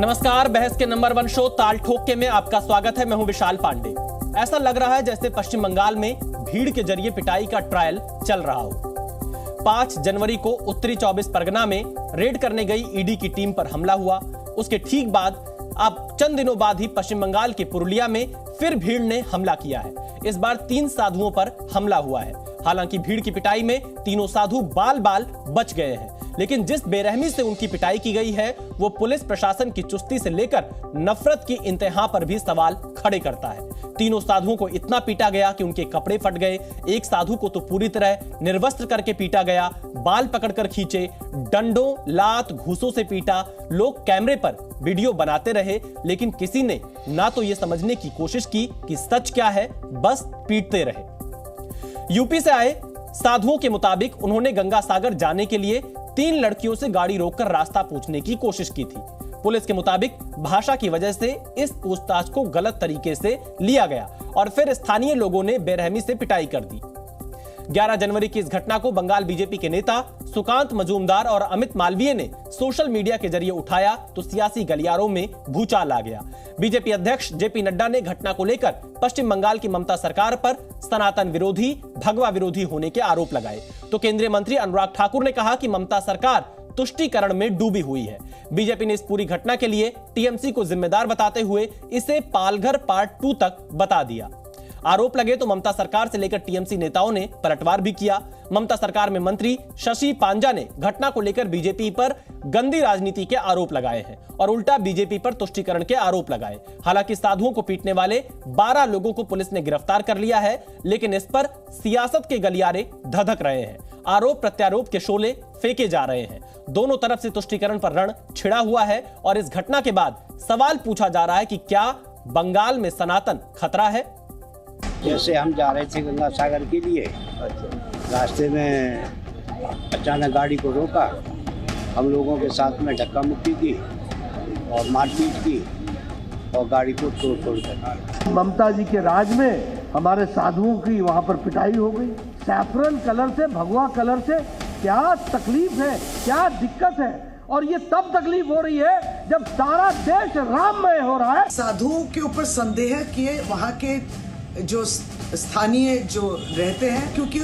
नमस्कार, बहस के नंबर 1 शो ताल ठोके में आपका स्वागत है। मैं हूं विशाल पांडे। ऐसा लग रहा है जैसे पश्चिम बंगाल में भीड़ के जरिए पिटाई का ट्रायल चल रहा हो। 5 जनवरी को उत्तरी 24 परगना में रेड करने गई ईडी की टीम पर हमला हुआ। उसके ठीक बाद अब चंद दिनों बाद ही पश्चिम बंगाल के पुरुलिया में फिर भीड़ ने हमला किया है। इस बार 3 साधुओं पर हमला हुआ है। हालांकि भीड़ की पिटाई में तीनों साधु बाल बाल बच गए हैं, लेकिन जिस बेरहमी से उनकी पिटाई की गई है वो पुलिस प्रशासन की चुस्ती से लेकर नफरत की इंतहा पर भी सवाल खड़े करता है। तीनों साधुओं को इतना पीटा गया कि उनके कपड़े फट गए। एक साधु को तो पूरी तरह निर्वस्त्र करके पीटा गया, बाल पकड़कर खींचे, डंडों, लात, घूसों से पीटा। लोग कैमरे पर वीडियो बनाते रहे, लेकिन किसी ने ना तो यह समझने की कोशिश की कि सच क्या है, बस पीटते रहे। यूपी से आए साधुओं के मुताबिक उन्होंने गंगा सागर जाने के लिए 3 लड़कियों से गाड़ी रोककर रास्ता पूछने की कोशिश की थी। पुलिस के मुताबिक भाषा की वजह से इस पूछताछ को गलत तरीके से लिया गया और फिर स्थानीय लोगों ने बेरहमी से पिटाई कर दी। 11 जनवरी की इस घटना को बंगाल बीजेपी के नेता सुकांत मजूमदार और अमित मालवीय ने सोशल मीडिया के जरिए उठाया तो सियासी गलियारों में भूचाल आ गया। बीजेपी अध्यक्ष जेपी नड्डा ने घटना को लेकर पश्चिम बंगाल की ममता सरकार पर सनातन विरोधी, भगवा विरोधी होने के आरोप लगाए, तो केंद्रीय मंत्री अनुराग ठाकुर ने कहा कि ममता सरकार तुष्टीकरण में डूबी हुई है। बीजेपी ने इस पूरी घटना के लिए टीएमसी को जिम्मेदार बताते हुए इसे पालघर पार्ट 2 तक बता दिया। आरोप लगे तो ममता सरकार से लेकर टीएमसी नेताओं ने पलटवार भी किया। ममता सरकार में मंत्री शशि पांजा ने घटना को लेकर बीजेपी पर गंदी राजनीति के आरोप लगाए हैं और उल्टा बीजेपी पर तुष्टीकरण के आरोप लगाए। हालांकि साधुओं को पीटने वाले 12 लोगों को पुलिस ने गिरफ्तार कर लिया है, लेकिन इस पर सियासत के गलियारे धधक रहे हैं। आरोप प्रत्यारोप के शोले फेंके जा रहे हैं। दोनों तरफ से तुष्टीकरण पर रण छिड़ा हुआ है और इस घटना के बाद सवाल पूछा जा रहा है कि क्या बंगाल में सनातन खतरा है। जैसे हम जा रहे थे गंगा सागर के लिए, रास्ते में अचानक गाड़ी को रोका, हम लोगों के साथ में धक्का मुक्की की और मारपीट की और गाड़ी को तोड़ कर। ममता जी के राज में हमारे साधुओं की वहाँ पर पिटाई हो गई। सैफरन कलर से, भगवा कलर से क्या तकलीफ है, क्या दिक्कत है, और ये तब तकलीफ हो रही है जब सारा देश राममय हो रहा है। साधुओं के ऊपर संदेह किए वहाँ के जो स्थानीय जो रहते हैं, क्योंकि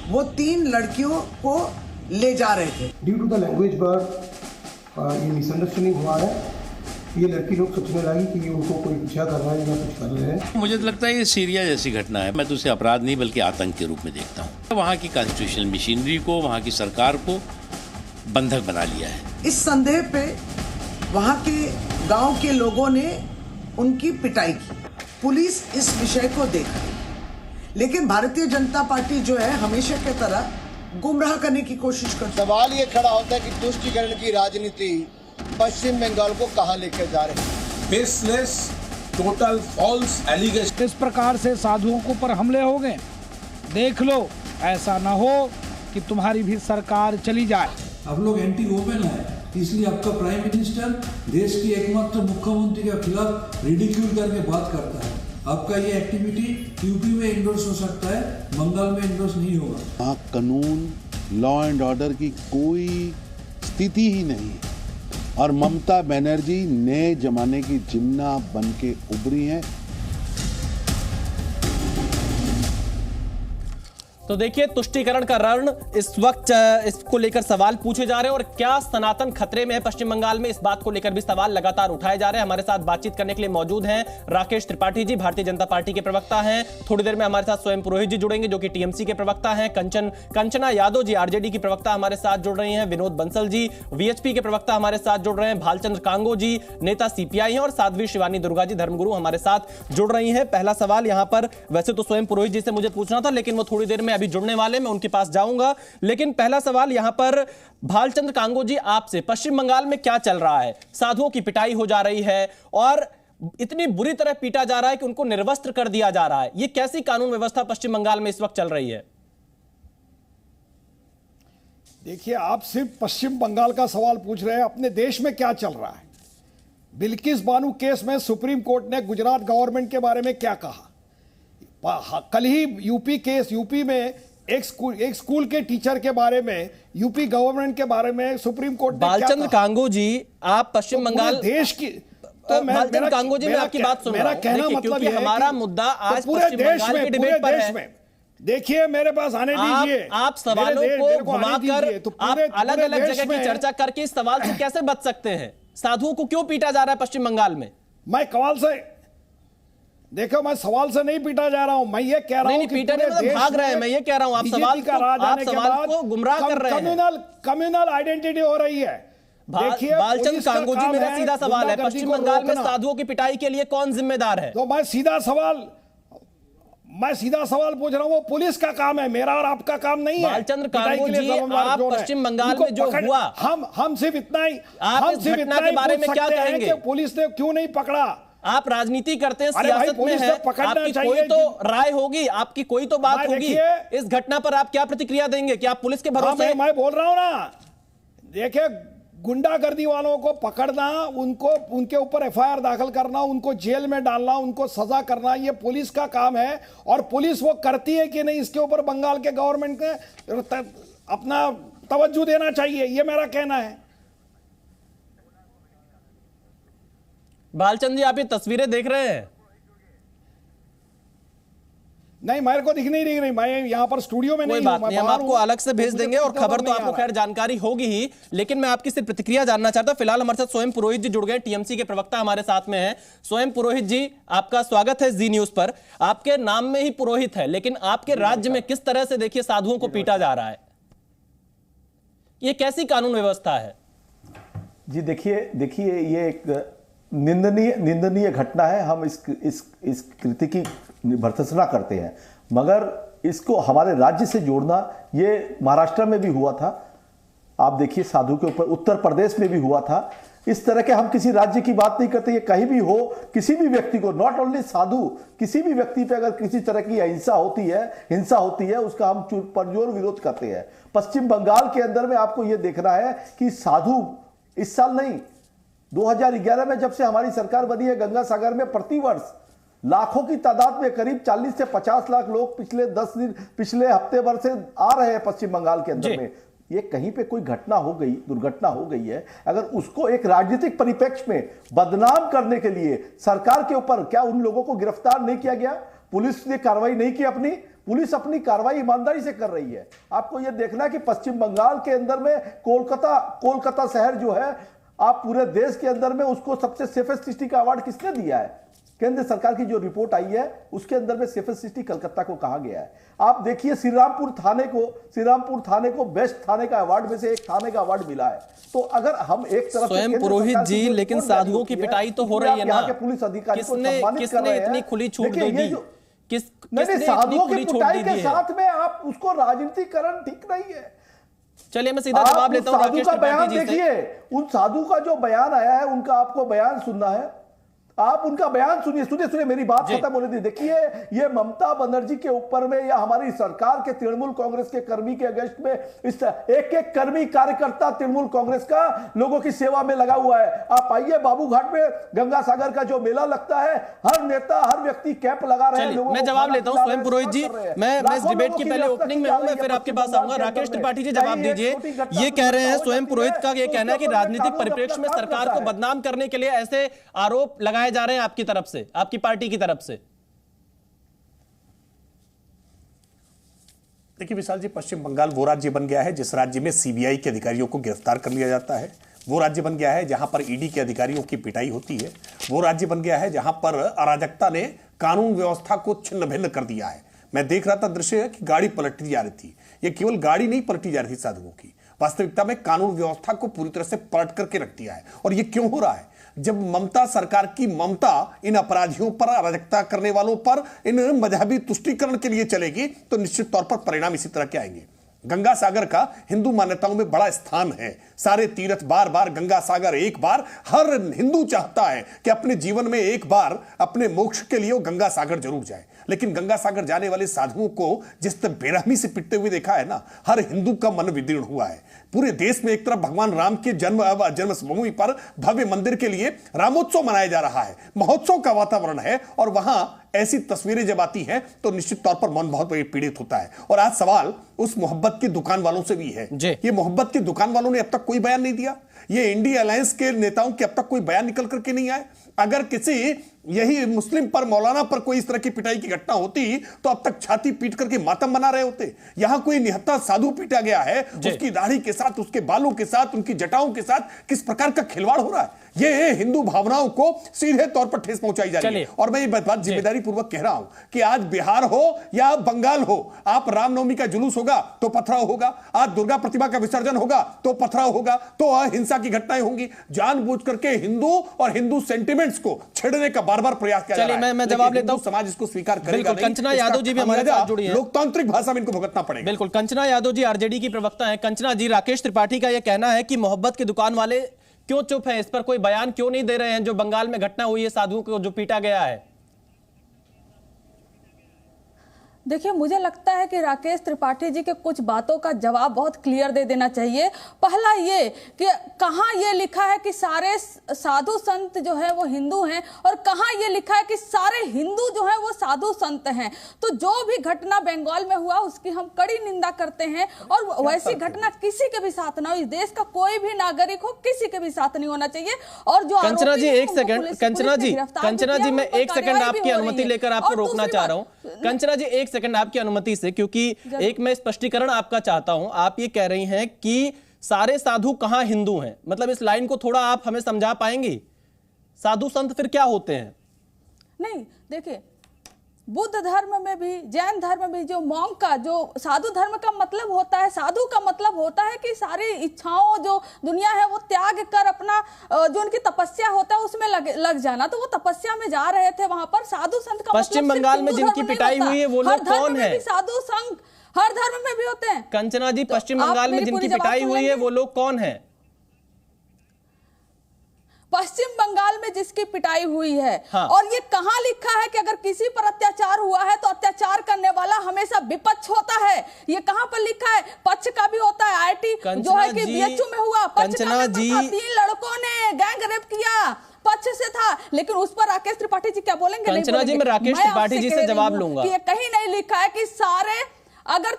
वो 3 लड़कियों को ले जा रहे थे। ड्यू टू द लैंग्वेज बार ये मिसअंडरस्टैंडिंग हुआ है। ये लड़की लोग सोचने लगी कि ये उनको कोई पीछा कर रहा है या कुछ कर रहे हैं। मुझे तो लगता है ये सीरिया जैसी घटना है। मैं तो उसे अपराध नहीं बल्कि आतंक के रूप में देखता हूँ। वहाँ की कॉन्स्टिट्यूशनल मशीनरी को, वहाँ की सरकार को बंधक बना लिया है। इस संदेह पे वहाँ के गांव के लोगों ने उनकी पिटाई की। पुलिस इस विषय को देख रही है, लेकिन भारतीय जनता पार्टी जो है हमेशा की तरह गुमराह करने की कोशिश करती है। सवाल ये खड़ा होता है कि तुष्टीकरण की राजनीति पश्चिम बंगाल को कहां लेकर जा रही है। Baseless, total false allegation. इस प्रकार से साधुओं के ऊपर हमले हो गए, देख लो ऐसा ना हो कि तुम्हारी भी सरकार चली जाए। आप लोग एंटी वोमेन है, इसलिए आपका प्राइम मिनिस्टर देश की एकमात्र मुख्यमंत्री के खिलाफ रिडिक्यूल करके बात करता है। आपका ये एक्टिविटी यूपी में इंडोर्स हो सकता है, बंगाल में इंडोर्स नहीं होगा। वहाँ कानून, लॉ एंड ऑर्डर की कोई स्थिति ही नहीं है और ममता बनर्जी नए जमाने की जिन्ना बन के उभरी हैं। तो देखिए, तुष्टीकरण का रण इस वक्त इसको लेकर सवाल पूछे जा रहे हैं और क्या सनातन खतरे में है पश्चिम बंगाल में, इस बात को लेकर भी सवाल लगातार उठाए जा रहे हैं। हमारे साथ बातचीत करने के लिए मौजूद हैं राकेश त्रिपाठी जी, भारतीय जनता पार्टी के प्रवक्ता हैं। थोड़ी देर में हमारे साथ स्वयं पुरोहित जी जुड़ेंगे जो कि टीएमसी के प्रवक्ता हैं। कंचना यादव जी आरजेडी की प्रवक्ता हमारे साथ जुड़ रही हैं। विनोद बंसल जी वीएचपी के प्रवक्ता हमारे साथ जुड़ रहे हैं। भालचंद्र कांगो जी नेता सीपीआई हैं और साध्वी शिवानी दुर्गा जी धर्मगुरु हमारे साथ जुड़ रही हैं। पहला सवाल यहां पर वैसे तो स्वयं पुरोहित जी से मुझे पूछना था, लेकिन वो थोड़ी देर में अभी जुड़ने वाले, मैं उनके पास जाऊंगा। लेकिन पहला सवाल यहां पर भालचंद्र कांगो जी आपसे, पश्चिम बंगाल में क्या चल रहा है? साधुओं की पिटाई हो जा रही है और इतनी बुरी तरह पीटा जा रहा है कि उनको निर्वस्त्र कर दिया जा रहा है। यह कैसी कानून व्यवस्था पश्चिम बंगाल में इस वक्त चल रही है? देखिए, आप सिर्फ पश्चिम बंगाल का सवाल पूछ रहे हैं, अपने देश में क्या चल रहा है। बिल्किस बानो केस में सुप्रीम कोर्ट ने गुजरात गवर्नमेंट के बारे में क्या कहा? कल ही यूपी में एक स्कूल के टीचर के बारे में, यूपी गवर्नमेंट के बारे में सुप्रीम कोर्ट ने क्या कहा? बालचंद्र कांगो जी, आप पश्चिम बंगाल देश की तो भालचंद्र कांगो जी, मैं आपकी बात सुन रहा हूं। देखिए, क्योंकि हमारा मुद्दा आज पूरे पश्चिम देश बंगाल में, के डिबेट पर है। देखिए मेरे पास आने दीजिए, आप सवालों को घुमाकर आप अलग अलग जगह की चर्चा करके इस सवाल से कैसे बच सकते हैं? साधुओं को क्यों पीटा जा रहा है पश्चिम बंगाल में? मैं कवाल से, देखो मैं सवाल से नहीं पीटा जा रहा हूं, मैं ये कह रहा हूं कि पीटा नहीं, भाग रहे हैं। मैं ये कह रहा हूं आप सवाल को गुमराह कर रहे हैं। कम्युनल आइडेंटिटी हो रही है। देखिए भालचंद्र कांगो जी, मेरा सीधा सवाल है, पश्चिम बंगाल में साधुओं की पिटाई के लिए कौन जिम्मेदार है? तो मैं सीधा सवाल पूछ रहा हूं, वो पुलिस का काम है, मेरा और आपका काम नहीं है। भालचंद्र कांगो जी, आप पश्चिम बंगाल में जो हुआ, हम सिर्फ इतना ही, आप इस घटना के बारे में क्या कहेंगे? पुलिस ने क्यों नहीं पकड़ा? आप राजनीति करते हैं, सियासत में हैं, आपकी कोई तो राय होगी, आपकी कोई तो बात होगी। इस घटना पर आप क्या प्रतिक्रिया देंगे? कि आप पुलिस के भरोसे? मैं बोल रहा हूं ना, देखिए गुंडागर्दी वालों को पकड़ना, उनको उनके ऊपर एफआईआर दाखिल करना, उनको जेल में डालना, उनको सजा करना, ये पुलिस का काम है। और पुलिस वो करती है कि नहीं, इसके ऊपर बंगाल के गवर्नमेंट के अपना तवज्जो देना चाहिए, ये मेरा कहना है। भालचंद्र जी, आप ये तस्वीरें देख रहे हैं? नहीं, मेरे को दिख नहीं रही, मैं यहाँ पर स्टूडियो में नहीं हूं, नहीं, हम आपको अलग से भेज देंगे और खबर तो आपको खैर जानकारी होगी ही, लेकिन मैं आपकी सिर्फ प्रतिक्रिया जानना चाहता हूं। फिलहाल हमारे साथ स्वयं पुरोहित जी जुड़ गए, टीएमसी के प्रवक्ता हमारे साथ में हैं। स्वयं पुरोहित जी, आपका स्वागत है जी न्यूज पर। आपके नाम में ही पुरोहित है, लेकिन आपके राज्य में किस तरह से देखिए साधुओं को पीटा जा रहा है, ये कैसी कानून व्यवस्था है? जी देखिए ये एक निंदनीय घटना है। हम इस कृति की भर्त्सना करते हैं, मगर इसको हमारे राज्य से जोड़ना, ये महाराष्ट्र में भी हुआ था, आप देखिए साधु के ऊपर, उत्तर प्रदेश में भी हुआ था। इस तरह के हम किसी राज्य की बात नहीं करते, ये कहीं भी हो, किसी भी व्यक्ति को, नॉट ओनली साधु, किसी भी व्यक्ति पे अगर किसी तरह की हिंसा होती है, उसका हम पुरजोर विरोध करते हैं। पश्चिम बंगाल के अंदर में आपको ये देखना है कि साधु इस साल नहीं, 2011 में जब से हमारी सरकार बनी है, गंगा सागर में प्रतिवर्ष लाखों की तादाद में करीब 40 से 50 लाख लोग पिछले हफ्ते भर से आ रहे हैं पश्चिम बंगाल के अंदर में। ये कहीं पे कोई घटना हो गई, दुर्घटना हो गई है, अगर उसको एक राजनीतिक परिप्रेक्ष्य में बदनाम करने के लिए सरकार के ऊपर, क्या उन लोगों को गिरफ्तार नहीं किया गया? पुलिस ने कार्रवाई नहीं की अपनी? पुलिस अपनी कार्रवाई ईमानदारी से कर रही है। आपको यह देखना कि पश्चिम बंगाल के अंदर में कोलकाता शहर जो है, आप पूरे देश के अंदर में उसको सबसे सेफेस्ट सिटी का अवार्ड किसने दिया है? केंद्र सरकार की जो रिपोर्ट आई है उसके अंदर में सेफेस्ट सिटी कलकत्ता को कहा गया है। आप देखिए श्रीरामपुर थाने को बेस्ट थाने का अवार्ड में से एक थाने का अवार्ड मिला है। तो अगर हम एक तरफ स्वयं पुरोहित जी, लेकिन साधुओं की पिटाई तो हो रही है ना, पुलिस अधिकारी किसने इतनी खुली छूट दे दी? साधुओं की पिटाई के साथ में आप उसको राजनीतिकरण ठीक नहीं है। चलिए मैं सीधा जवाब लेता हूं राकेश त्रिपाठी जी से। देखिए उन साधु का जो बयान आया है, उनका आपको बयान सुनना है, आप उनका बयान सुनिए मेरी बात खत्म होने दी। देखिए ये ममता बनर्जी के ऊपर में या हमारी सरकार के तृणमूल कांग्रेस के कर्मी के अगेंस्ट में इस एक कर्मी कार्यकर्ता तृणमूल कांग्रेस का लोगों की सेवा में लगा हुआ है। आप आइए बाबूघाट में गंगा सागर का जो मेला लगता है, हर नेता हर व्यक्ति कैंप लगा रहे हैं। मैं जवाब लेता हूं स्वयं पुरोहित जी, मैं इस डिबेट की पहले ओपनिंग में हूं, मैं फिर आपके पास आऊंगा। राकेश त्रिपाठी जी जवाब दीजिए। ये कह रहे हैं स्वयं पुरोहित का ये कहना है कि राजनीतिक परिप्रेक्ष्य में सरकार को बदनाम करने के लिए ऐसे आरोप लगाए जा रहे हैं आपकी तरफ से, आपकी पार्टी की तरफ से। देखिए विशाल जी, पश्चिम बंगाल वो राज्य बन गया है जिस राज्य में सीबीआई के अधिकारियों को गिरफ्तार कर लिया जाता है। वो राज्य बन गया है जहां पर ईडी के अधिकारियों की पिटाई होती है। वो राज्य बन गया है जहां पर अराजकता ने कानून व्यवस्था को छिन्न भिन्न कर दिया है। मैं देख रहा था दृश्य कि गाड़ी पलटी जा रही थी। ये केवल गाड़ी नहीं पलटी जा रही थी साधुओं की, वास्तविकता में कानून व्यवस्था को पूरी तरह से पलट करके रख दिया है। और ये क्यों हो रहा है? जब ममता सरकार की ममता इन अपराधियों पर, अराजकता करने वालों पर, इन मजहबी तुष्टीकरण के लिए चलेगी तो निश्चित तौर पर परिणाम इसी तरह के आएंगे। गंगा सागर का हिंदू मान्यताओं में बड़ा स्थान है। सारे तीर्थ बार बार गंगा सागर, एक बार हर हिंदू चाहता है कि अपने जीवन में एक बार अपने मोक्ष के लिए वो गंगा सागर जरूर जाए। लेकिन गंगा सागर जाने वाले साधुओं को जिस तरह बेरहमी से पिटते हुए देखा है ना, हर हिंदू का मन विदीर्ण हुआ है। पूरे देश में एक तरफ भगवान राम के जन्मभूमि पर भव्य मंदिर के लिए रामोत्सव मनाया जा रहा है, महोत्सव का वातावरण है, और वहां ऐसी तस्वीरें जब आती हैं तो निश्चित तौर पर मन बहुत पीड़ित होता है। और आज सवाल उस मोहब्बत की दुकान वालों से भी है। ये मोहब्बत की दुकान वालों ने अब तक कोई बयान नहीं दिया। ये इंडिया अलायंस के नेताओं के अब तक कोई बयान निकल करके नहीं आए। अगर किसी यही मुस्लिम पर, मौलाना पर कोई इस तरह की पिटाई की घटना होती तो अब तक छाती पीट करके मातम बना रहे होते। यहां कोई निहत्था साधु पीटा गया है, उसकी दाढ़ी के साथ, उसके बालों के साथ, उनकी जटाओं के साथ किस प्रकार का खिलवाड़ हो रहा है। ये हिंदू भावनाओं को सीधे तौर पर ठेस पहुंचाई जा रही है। और मैं ये बात जिम्मेदारी पूर्वक कह रहा हूं कि आज बिहार हो या बंगाल हो, आप रामनवमी का जुलूस होगा तो पथराव होगा, आज दुर्गा प्रतिमा का विसर्जन होगा तो पथराव होगा, तो हिंसा की घटनाएं होंगी। जानबूझ करके हिंदू और हिंदू सेंटिमेंट्स को छेड़ने का बार-बार प्रयास किया जा रहा है। मैं जवाब लेता हूं, समाज इसको स्वीकार करेगा नहीं। कंचना यादव जी भी हमारे साथ जुड़ी हैं, लोकतांत्रिक भाषा में इनको भुगतना पड़ेगा। बिल्कुल, कंचना यादव जी आरजेडी की प्रवक्ता हैं। कंचना जी, राकेश त्रिपाठी का यह कहना है कि मोहब्बत की दुकान वाले क्यों चुप है, इस पर कोई बयान क्यों नहीं दे रहे हैं जो बंगाल में घटना हुई है, साधुओं को जो पीटा गया है। देखिए, मुझे लगता है कि राकेश त्रिपाठी जी के कुछ बातों का जवाब बहुत क्लियर दे देना चाहिए। पहला ये कि कहाँ ये लिखा है कि सारे साधु संत जो है वो हिंदू हैं, और कहाँ ये लिखा है कि सारे हिंदू जो है वो साधु संत हैं। तो जो भी घटना बंगाल में हुआ उसकी हम कड़ी निंदा करते हैं, और वैसी घटना किसी के भी साथ ना हो। इस देश का कोई भी नागरिक हो, किसी के भी साथ नहीं होना चाहिए। और जो कंचना जी, एक सेकंड, कंचना जी मैं एक सेकंड आपकी अनुमति लेकर आपको रोकना चाह रहा हूं। कंचना जी, एक सेकंड आपकी अनुमति से, क्योंकि एक मैं स्पष्टीकरण आपका चाहता हूं। आप ये कह रही हैं कि सारे साधु कहां हिंदू हैं, मतलब इस लाइन को थोड़ा आप हमें समझा पाएंगी? साधु संत फिर क्या होते हैं? नहीं, देखिए, बुद्ध धर्म में भी, जैन धर्म में भी जो मॉन्क का, जो साधु धर्म का मतलब होता है, साधु का मतलब होता है कि सारी इच्छाओं जो दुनिया है वो त्याग कर अपना जो उनकी तपस्या होता है उसमें लग जाना। तो वो तपस्या में जा रहे थे वहां पर। साधु संत का पश्चिम बंगाल में जिनकी पिटाई हुई है वो लोग कौन है? साधु संघ हर धर्म में भी होते हैं। कंचना जी, पश्चिम बंगाल में जिनकी पिटाई हुई है वो लोग कौन है? पश्चिम बंगाल में जिसकी पिटाई हुई है। हाँ। और ये कहां लिखा है कि अगर किसी पर अत्याचार हुआ है तो अत्याचार करने वाला हमेशा विपक्ष होता है? ये कहां पर लिखा है? पक्ष का भी होता है। आईटी जो है कि बीएचयू में हुआ, पक्ष का भी था। 3 लड़कों ने गैंग रेप किया, पक्ष से था, लेकिन उस पर राकेश त्रिपाठी जी क्या बोलेंगे? कंचना जी, मैं राकेश त्रिपाठी जी से जवाब लूंगा। ये कहीं नहीं लिखा है कि सारे अगर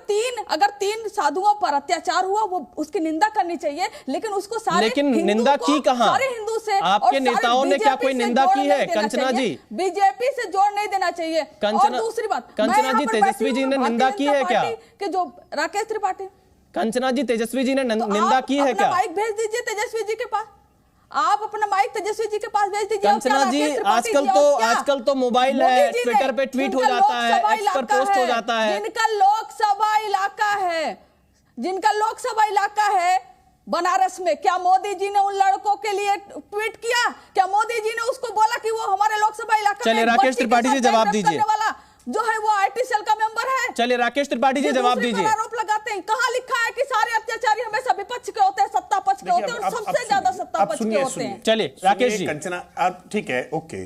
तीन साधुओं पर अत्याचार हुआ वो उसकी निंदा करनी चाहिए, लेकिन उसको सारे, लेकिन निंदा की कहां? सारे हिंदू से, आपके नेताओं ने क्या कोई निंदा की है? कंचना जी, बीजेपी से जोड़ नहीं देना चाहिए। और दूसरी बात, कंचना जी, तेजस्वी जी ने निंदा की है क्या? कि जो राकेश त्रिपाठी, कंचना जी, तेजस्वी जी ने निंदा की है क्या? माइक भेज दीजिए तेजस्वी जी के पास, आप अपना माइक तेजस्वी जी के पास भेज दीजिए। कंचना जी, आजकल तो मोबाइल है, ट्विटर पे ट्वीट हो जाता है, एक्स पर पोस्ट हो जाता है। जिनका लोकसभा इलाका है बनारस में, क्या मोदी जी ने उन लड़कों के लिए ट्वीट किया? क्या मोदी जी ने उसको बोला कि वो हमारे लोकसभा इलाका में? चलिए राकेश त्रिपाठी जी जवाब दीजिए। जो है वो आईटी सेल का मेंबर है। चलिए राकेश त्रिपाठी जी जवाब दीजिए। आरोप लगाते हैं, कहां लिखा है कि सारे अत्याचारी हमेशा विपक्ष के होते हैं, सत्ता पक्ष के होते हैं, और सबसे ज्यादा सत्ता पक्ष के होते हैं। चलिए राकेश जी। कंचना, ठीक है, ओके,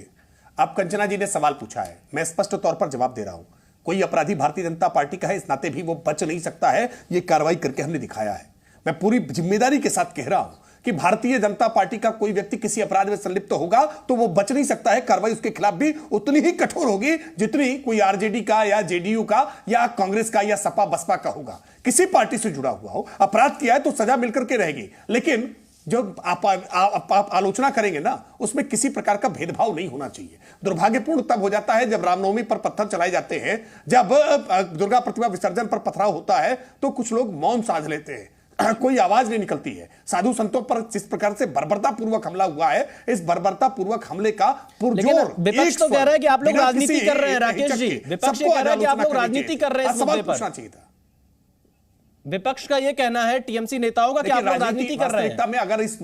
आप कंचना जी ने सवाल पूछा है, मैं स्पष्ट तौर पर जवाब दे रहा हूं। कोई अपराधी भारतीय जनता पार्टी का है, इस नाते भी वो बच नहीं सकता है। ये कार्रवाई करके हमने दिखाया है। मैं पूरी जिम्मेदारी के साथ कह रहा हूं कि भारतीय जनता पार्टी का कोई व्यक्ति किसी अपराध में संलिप्त होगा तो वो बच नहीं सकता है। कार्रवाई उसके खिलाफ भी उतनी ही कठोर होगी जितनी कोई आरजेडी का या जेडीयू का या कांग्रेस का या सपा बसपा का होगा। किसी पार्टी से जुड़ा हुआ हो, अपराध किया है तो सजा मिलकर के रहेगी, लेकिन जो आप आलोचना करेंगे ना, उसमें किसी प्रकार का भेदभाव नहीं होना चाहिए। दुर्भाग्यपूर्ण तब हो जाता है जब रामनवमी पर पत्थर चलाए जाते हैं, जब दुर्गा प्रतिमा विसर्जन पर पथराव होता है तो कुछ लोग मौन साध लेते हैं, कोई आवाज नहीं निकलती है। साधु संतों पर जिस प्रकार से बर्बरता पूर्वक हमला हुआ है, इस बर्बरता पूर्वक हमले का पुरजोर विपक्ष तो कह रहा है कि आप लोग राजनीति कर रहे हैं। राकेश जी, विपक्ष कह रहा है कि आप लोग राजनीति कर रहे हैं। सवाल पूछना चाहिए था। विपक्ष का यह कहना है, टीएमसी नेताओं का, कि आप लोग राजनीति कर रहे हैं। में अगर इस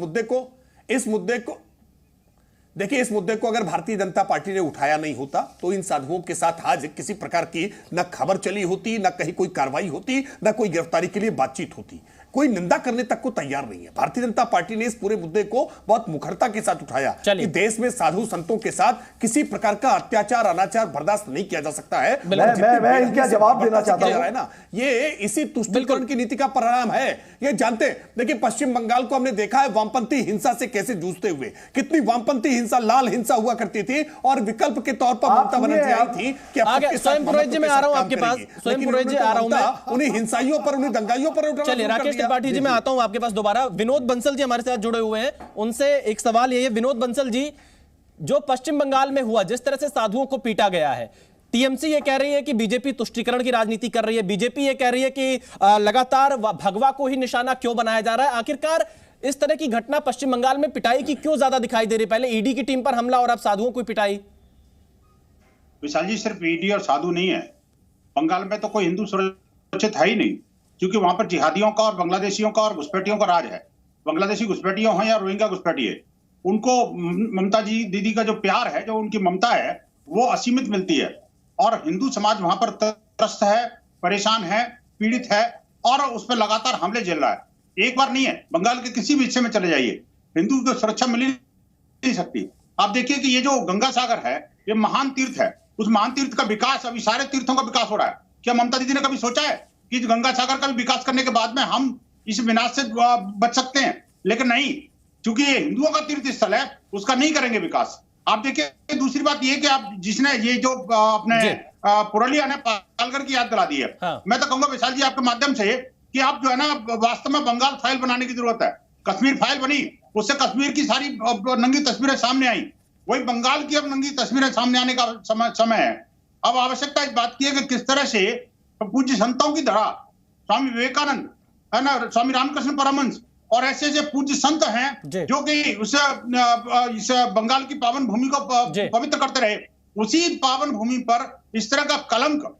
मुद्दे को अगर भारतीय जनता पार्टी ने उठाया नहीं होता तो इन साधुओं के साथ आज किसी प्रकार की न खबर चली होती, न कहीं कोई कार्रवाई होती, न कोई गिरफ्तारी के लिए बातचीत होती। कोई निंदा करने तक को तैयार नहीं है। भारतीय जनता पार्टी ने इस पूरे मुद्दे को बहुत मुखरता के साथ उठाया कि देश में साधु संतों के साथ किसी प्रकार का अत्याचार अनाचार बर्दाश्त नहीं किया जा सकता है। मैं इनका जवाब देना चाहता हूं ना, ये इसी तुष्टीकरण की नीति का परिणाम है। ये जानते, देखिए पश्चिम बंगाल को हमने देखा है वामपंथी हिंसा से कैसे जूझते हुए, कितनी वामपंथी हिंसा, लाल हिंसा हुआ करती थी, और विकल्प के तौर पर ममता बनर्जी आई थी कि स्वयं पुरोहित जी मैं आ रहा हूं आपके पास, स्वयं पुरोहित जी आ रहा हूं मैं, उन्हीं हिंसाइयों पर, उन्हीं दंगाइयों पर उठाना। चलिए राकेश त्रिपाठी जी मैं आता हूं आपके पास दोबारा। विनोद बंसल जी हमारे साथ जुड़े हुए हैं, उनसे एक सवाल ये है। विनोद बंसल जी, जो पश्चिम बंगाल में हुआ, जिस तरह से साधुओं को पीटा गया है, टीएमसी ये कह रही है कि बीजेपी तुष्टीकरण की राजनीति कर रही है, बीजेपी ये कह रही है कि लगातार भगवा को ही निशाना क्यों बनाया जा रहा है। आखिरकार इस तरह की घटना पश्चिम बंगाल में पिटाई की क्यों ज्यादा दिखाई दे रही है? पहले ईडी की टीम पर हमला और अब साधुओं की पिटाई। विशाल जी, सिर्फ ईडी और साधु नहीं है, बंगाल में तो कोई हिंदू सुरक्षित है ही नहीं, क्योंकि वहां पर जिहादियों का और बांग्लादेशियों का और घुसपैठियों का राज है। बांग्लादेशी घुसपैठियों हैं या रोहिंग्या घुसपैठी है, उनको ममता जी दीदी का जो प्यार है, जो उनकी ममता है, वो असीमित मिलती है। और हिंदू समाज वहां पर त्रस्त है, परेशान है, पीड़ित है और उस पर लगातार हमले झेल रहा है। एक बार नहीं है, बंगाल के किसी भी हिस्से में चले जाइए, हिंदू को सुरक्षा मिल नहीं सकती। आप देखिए कि ये जो गंगा सागर है, ये महान तीर्थ है, उस महान तीर्थ का विकास, अभी सारे तीर्थों का विकास हो रहा है। क्या ममता दीदी ने कभी सोचा है कि गंगा सागर का भी विकास करने के बाद में हम इस विनाश से बच सकते हैं? लेकिन नहीं, क्योंकि ये हिंदुओं का तीर्थ स्थल है, उसका नहीं करेंगे विकास। आप देखिए, दूसरी बात ये कि आप जिसने ये जो अपने पुरलिया ने पालघर की याद दिला दी है, मैं तो कहूंगा विशाल जी आपके माध्यम से कि आप जो है ना, वास्तव में बंगाल फाइल बनाने की जरूरत है। कश्मीर फाइल बनी, उससे कश्मीर की सारी नंगी तस्वीरें सामने आई, वही बंगाल की अब नंगी तस्वीरें सामने आने का समय है। अब आवश्यकता इस बात की है कि किस तरह से पूज्य संतों की तरह स्वामी विवेकानंद है ना, स्वामी रामकृष्ण परमहंस और ऐसे ऐसे पूज्य संत हैं जो कि इस बंगाल की पावन भूमि को पवित्र करते रहे, उसी पावन भूमि पर इस तरह का कलंक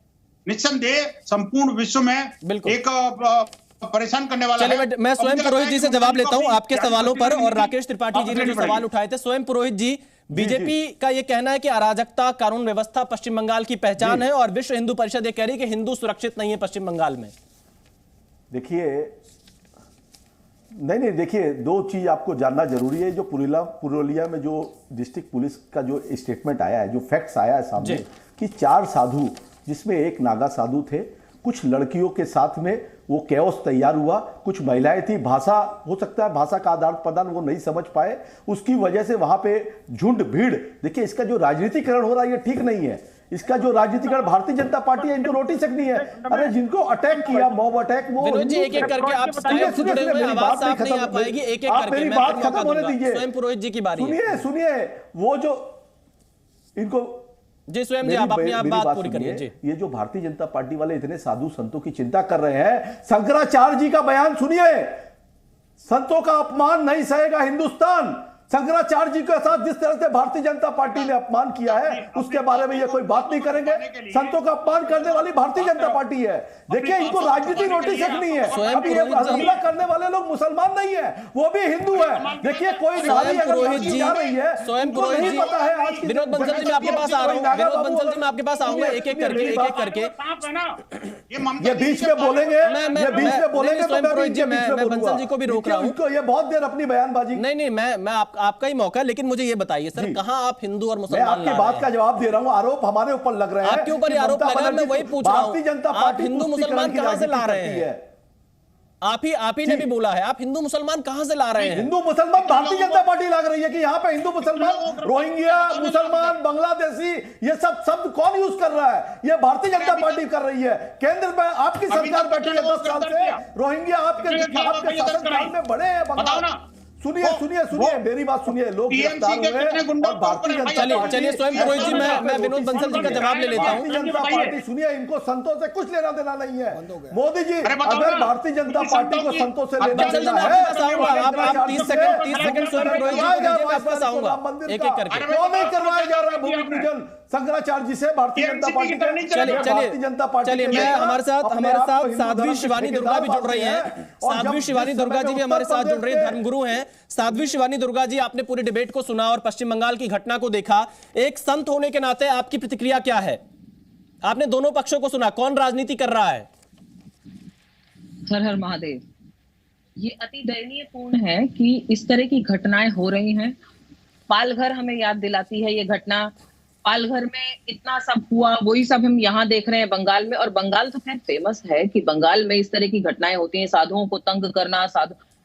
निस्संदेह संपूर्ण विश्व में एक परेशान करने वाला है। मैं स्वयं पुरोहित जी से जवाब लेता हूं आपके सवालों पर, और राकेश त्रिपाठी जी ने जो सवाल उठाए थे। स्वयं पुरोहित जी, बीजेपी का यह कहना है कि अराजकता, कानून व्यवस्था पश्चिम बंगाल की पहचान है, और विश्व हिंदू परिषद ये कह रही है कि हिंदू सुरक्षित नहीं है पश्चिम बंगाल में। देखिए, नहीं, देखिए, दो चीज आपको जानना जरूरी है। जो पुरुलिया में जो डिस्ट्रिक्ट पुलिस का जो स्टेटमेंट आया है, जो फैक्ट्स आया है सामने कि 4 साधु, जिसमें एक नागा साधु थे, कुछ लड़कियों के साथ में वो कैओस तैयार हुआ, कुछ महिलाएं थी, भाषा हो सकता है भाषा का आदान प्रदान वो नहीं समझ पाए, उसकी वजह से वहां पे झुंड भीड़। देखिए, इसका जो राजनीतिकरण हो रहा है ये ठीक नहीं है। इसका जो राजनीतिकरण भारतीय जनता पार्टी है, इनको नोटिस रखनी है। अरे जिनको अटैक किया, मॉब अटैक, वो विनोद जी एक-एक करके आप स्काइप से जुड़े हुए, आवाज साफ नहीं आ पाएगी, एक-एक करके मेरी बात खत्म होने दीजिए। स्वयं पुरोहित जी की बारी है। सुनिए, वो जो इनको जी, स्वयं जी आप अपनी बात पूरी करिए जी। ये जो भारतीय जनता पार्टी वाले इतने साधु संतों की चिंता कर रहे हैं, शंकराचार्य जी का बयान सुनिए, संतों का अपमान नहीं सहेगा हिंदुस्तान। शंकराचार्य जी के साथ जिस तरह से भारतीय जनता पार्टी ने अपमान किया है, उसके बारे में ये कोई बात नहीं करेंगे। संतों का अपमान करने वाली भारतीय जनता पार्टी है। देखिए, इनको राजनीति नोटिस रखनी है। अभी ये हमला करने वाले लोग मुसलमान नहीं है, वो भी हिंदू है। देखिए, कोई नारी अगर लड़की जा रही है, स्वयं पुरोहित जी, पता है आज की विनोद बंसल जी मैं आपके पास आ रहा हूं, विनोद बंसल जी मैं आपके पास आऊंगा, एक-एक करके ये बीच में बोलेंगे, ये बीच में बोलेंगे, स्वयं पुरोहित जी मैं बंसल जी को भी रोक रहा हूं। ये बहुत देर अपनी बयानबाजी, नहीं, मैं आपका ही मौका है, लेकिन मुझे ये बताइए सर, कहां आप हिंदू और मुसलमान आपकी बात का जवाब दे रहा हूं। आरोप हमारे ऊपर लग रहे हैं, आपके ऊपर आरोप लग रहा है, मैं वही पूछ रहा हूं, भारतीय जनता पार्टी हिंदू मुसलमान कहां से ला रहे हैं? आप ही ने भी बोला है, आप हिंदू मुसलमान कहां से ला रहे हैं? हिंदू मुसलमान भारतीय जनता पार्टी लग रही है कि यहाँ पे हिंदू मुसलमान, रोहिंग्या मुसलमान, बांग्लादेशी, ये सब शब्द कौन यूज कर रहा है? ये भारतीय जनता पार्टी कर रही है। केंद्र में आपकी सरकार बैठी है 10 साल से, रोहिंग्या आपके शासनकाल में बड़े हैं बंगाल। सुनिए मेरी बात सुनिए, लोग गिरफ्तार हुए और भारतीय जनता पार्टी। चलिए स्वयं पुरोहित जी, मैं विनोद बंसल जी का जवाब ले लेता हूं। भारतीय जनता पार्टी, सुनिए, इनको संतों से कुछ लेना देना नहीं है। मोदी जी, अगर भारतीय जनता पार्टी को संतों से लेना देना है, आप 30 सेकंड स्वयं पुरोहित जी को दीजिए, मैं आपके पास आऊंगा एक-एक करके। क्यों नहीं करवाया जा रहा है भूमि पूजन शंकराचार्य जी से? भारतीय जनता पार्टी, चलिए मैं हमारे साथ साध्वी शिवानी दुर्गा भी जुड़ रही हैं। साध्वी शिवानी दुर्गा जी भी हमारे साथ जुड़ रही है, धर्मगुरु हैं। साध्वी शिवानी दुर्गा जी, आपने पूरे डिबेट को सुना और पश्चिम बंगाल की घटना को देखा, एक संत होने के नाते आपकी प्रतिक्रिया क्या है? आपने दोनों पक्षों को सुना, कौन राजनीति कर रहा है? हर हर महादेव। ये अति दयनीयपूर्ण है कि इस तरह की घटनाएं हो रही हैं। पालघर हमें याद दिलाती है ये घटना। पालघर में इतना सब हुआ, वही सब हम यहाँ देख रहे हैं बंगाल में। और बंगाल तो खैर फेमस है कि बंगाल में इस तरह की घटनाएं होती हैं, साधुओं को तंग करना।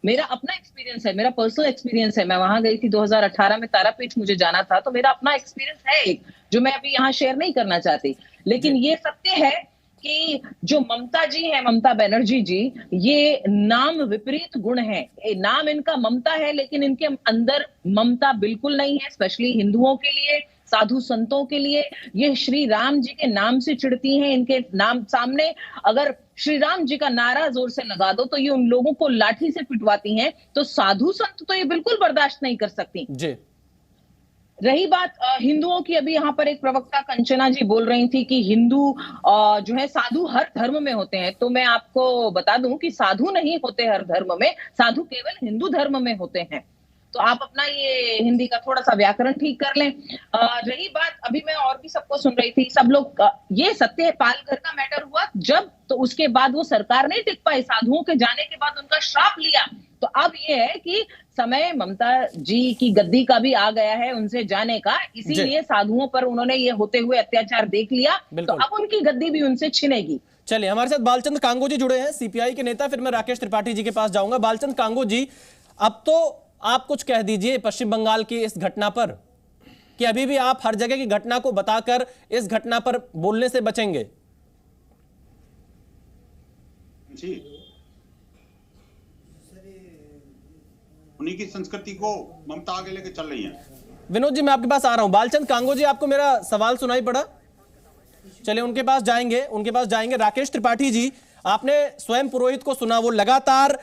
मेरा अपना एक्सपीरियंस है, मेरा पर्सनल एक्सपीरियंस है। मैं वहां गई थी 2018 में, तारापीठ मुझे जाना था, तो मेरा अपना एक्सपीरियंस है एक, जो मैं अभी यहाँ शेयर नहीं करना चाहती। लेकिन ये सत्य है कि जो ममता जी है, ममता बनर्जी जी, ये नाम विपरीत गुण है। नाम इनका ममता है, लेकिन इनके अंदर ममता बिल्कुल नहीं है। स्पेशली हिंदुओं के लिए, साधु संतों के लिए, ये श्री राम जी के नाम से चिढ़ती हैं। इनके नाम सामने अगर श्री राम जी का नारा जोर से लगा दो तो ये उन लोगों को लाठी से पिटवाती हैं। तो साधु संत तो ये बिल्कुल बर्दाश्त नहीं कर सकती जी। रही बात हिंदुओं की, अभी यहाँ पर एक प्रवक्ता कंचना जी बोल रही थी कि हिंदू जो है साधु हर धर्म में होते हैं। तो मैं आपको बता दूं कि साधु नहीं होते हर धर्म में, साधु केवल हिंदू धर्म में होते हैं। तो आप अपना ये हिंदी का थोड़ा सा व्याकरण ठीक कर लें। रही बात, अभी मैं और भी सबको सुन रही थी, सब लोग ये सत्यपाल घर का मैटर हुआ जब, तो उसके बाद वो सरकार नहीं टिक पाई, साधुओं के जाने के बाद उनका श्राप लिया। तो अब ये है कि समय ममता जी की गद्दी का भी आ गया है, उनसे जाने का, इसीलिए साधुओं पर उन्होंने ये होते हुए अत्याचार देख लिया, तो अब उनकी गद्दी भी उनसे छिनेगी। चलिए, हमारे साथ बालचंद कांगो जी जुड़े हैं, सीपीआई के नेता। फिर मैं राकेश त्रिपाठी जी के पास जाऊंगा। बालचंद कांगो जी, अब तो आप कुछ कह दीजिए पश्चिम बंगाल की इस घटना पर, कि अभी भी आप हर जगह की घटना को बताकर इस घटना पर बोलने से बचेंगे? जी, उन्हीं की संस्कृति को ममता आगे लेके चल रही है। विनोद जी, मैं आपके पास आ रहा हूं। बालचंद कांगो जी, आपको मेरा सवाल सुनाई पड़ा? चलिए, उनके पास जाएंगे। राकेश त्रिपाठी जी, आपने स्वयं पुरोहित को सुना, वो लगातार